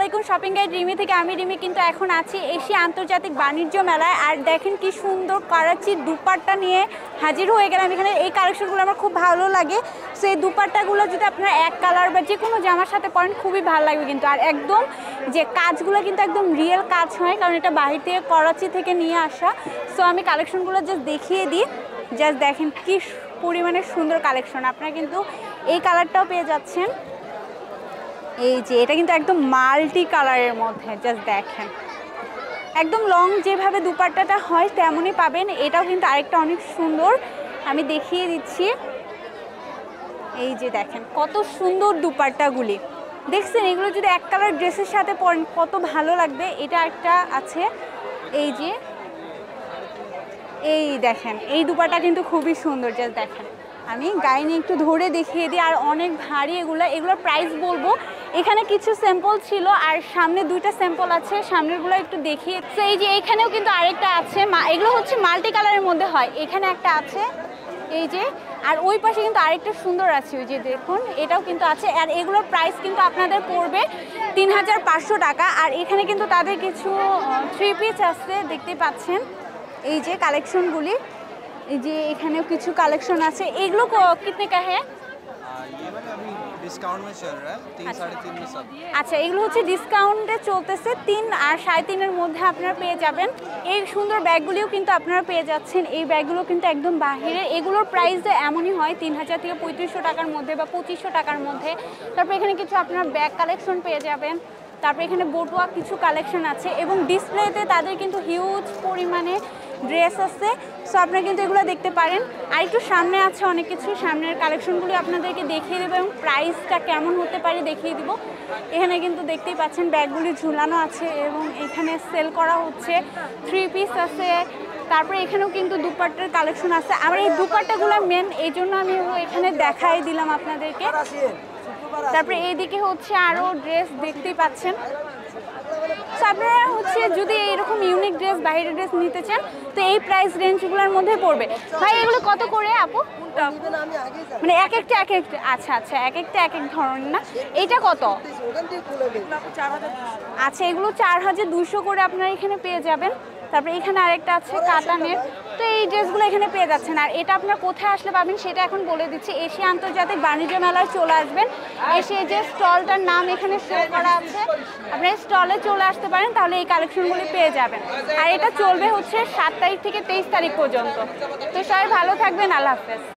আলাইকুম, shopping guide Rimi থেকে আমি রিমি কিন্তু এখন আছি এশিয়া আন্তর্জাতিক বাণিজ্য মেলায়। আর দেখেন কি সুন্দর করাচির দুপাট্টা নিয়ে হাজির হয়ে গেলাম এখানে। এই কালেকশনগুলো আমার খুব ভালো লাগে। সো এই দুপাট্টাগুলো যদি আপনারা এক কালার বা যে কোনো জামার সাথে পরেন খুবই ভালো লাগবে কিন্তু। আর একদম যে কাজগুলো কিন্তু একদম রিয়েল কাজ হয়, কারণ এটা বাহির থেকে করাচি থেকে নিয়ে আসা। সো আমি কালেকশনগুলো জাস্ট দেখিয়ে দিই। জাস্ট দেখেন কি পরিমাণে সুন্দর কালেকশন। আপনারা কিন্তু এই কালারটাও পেয়ে যাচ্ছেন। এই যে এটা কিন্তু একদম মাল্টি কালারের মধ্যে, জাস্ট দেখেন একদম লং যেভাবে দুপাট্টাটা হয় তেমনই পাবেন। এটাও কিন্তু আরেকটা অনেক সুন্দর, আমি দেখিয়ে দিচ্ছি। এই যে দেখেন কত সুন্দর দুপাট্টাগুলি, দেখছেন এগুলো যদি এক কালার ড্রেসের সাথে পরেন কত ভালো লাগবে। এটা একটা আছে, এই যে এই দেখেন এই দুপাট্টা কিন্তু খুবই সুন্দর। জাস্ট দেখেন আমি গায়ে নিয়ে একটু ধরে দেখিয়ে দিই। আর অনেক ভারী এগুলোর প্রাইস বলবো। এখানে কিছু স্যাম্পল ছিল আর সামনে দুইটা স্যাম্পল আছে, সামনেরগুলো একটু দেখিয়ে। তো এই যে এখানেও কিন্তু আরেকটা আছে, এগুলো হচ্ছে মাল্টি কালারের মধ্যে হয়। এখানে একটা আছে এই যে, আর ওই পাশে কিন্তু আরেকটা সুন্দর আছে, ওই যে দেখুন এটাও কিন্তু আছে। আর এগুলোর প্রাইস কিন্তু আপনাদের পড়বে 3500 টাকা। আর এখানে কিন্তু তাদের কিছু 3 পিস আছে, দেখতেই পাচ্ছেন এই যে কালেকশনগুলি। এই যে এখানেও কিছু কালেকশন আছে। এগুলো কিতনে কা হ্যাঁ? ये वाला अभी डिस्काउंट में चल रहा है 3 साढ़े 3 में सब। আচ্ছা, এগুলো হচ্ছে ডিসকাউন্টে চলতেছে, 3 আর 3.5-এর মধ্যে আপনারা পেয়ে যাবেন। এই সুন্দর ব্যাগগুলিও কিন্তু আপনারা পেয়ে যাচ্ছেন। এই ব্যাগগুলো কিন্তু একদম বাহিরে, এগুলোর প্রাইস এমনই হয় 3000 থেকে 3500 টাকার মধ্যে বা 2500 টাকার মধ্যে। তারপর এখানে কিছু আপনারা ব্যাগ কালেকশন পেয়ে যাবেন। তারপরে এখানে বটুয়া কিছু কালেকশন আছে এবং ডিসপ্লেতে তাদের কিন্তু হিউজ পরিমাণে ড্রেস আছে। সো আপনারা কিন্তু এগুলো দেখতে পারেন। আর একটু সামনে আছে অনেক কিছু, সামনের কালেকশনগুলি আপনাদেরকে দেখিয়ে দেবো এবং প্রাইসটা কেমন হতে পারে দেখিয়ে দিব। এখানে কিন্তু দেখতেই পাচ্ছেন ব্যাগগুলি ঝুলানো আছে এবং এখানে সেল করা হচ্ছে। 3 পিস আছে। তারপরে এখানেও কিন্তু দুপাট্টার কালেকশন আছে। আমার এই দুপাট্টাগুলো মেন, এই জন্য আমি এখানে দেখাই দিলাম আপনাদেরকে। তারপরে এইদিকে হচ্ছে আরও ড্রেস দেখতেই পাচ্ছেন। সো আপনারা হচ্ছে যদি এরকম ইউনিক ড্রেস, বাইরের ড্রেস নিতে চান তো এই প্রাইস রেঞ্জগুলোর মধ্যে পড়বে। ভাই এগুলো কত করে আপু? মানে এক একটা আচ্ছা আচ্ছা, এক একটা এক এক ধরনের না। এইটা কত? আচ্ছা, এগুলো 4200 করে আপনারা এখানে পেয়ে যাবেন। তারপরে এখানে আরেকটা আছে কাতানের। তো এই ড্রেসগুলো এখানে পেয়ে যাচ্ছেন। আর এটা আপনারা কোথায় আসলে পাবেন সেটা এখন বলে দিচ্ছি। এশিয়া আন্তর্জাতিক বাণিজ্য মেলায় চলে আসবেন। এসে যে স্টলটার নাম এখানে শো করা আছে, আপনারা স্টলে চলে আসতে পারেন, তাহলে এই কালেকশনগুলি পেয়ে যাবেন। আর এটা চলবে হচ্ছে 7 তারিখ থেকে 23 তারিখ পর্যন্ত। তো সবাই ভালো থাকবেন, আল্লাহ হাফেজ।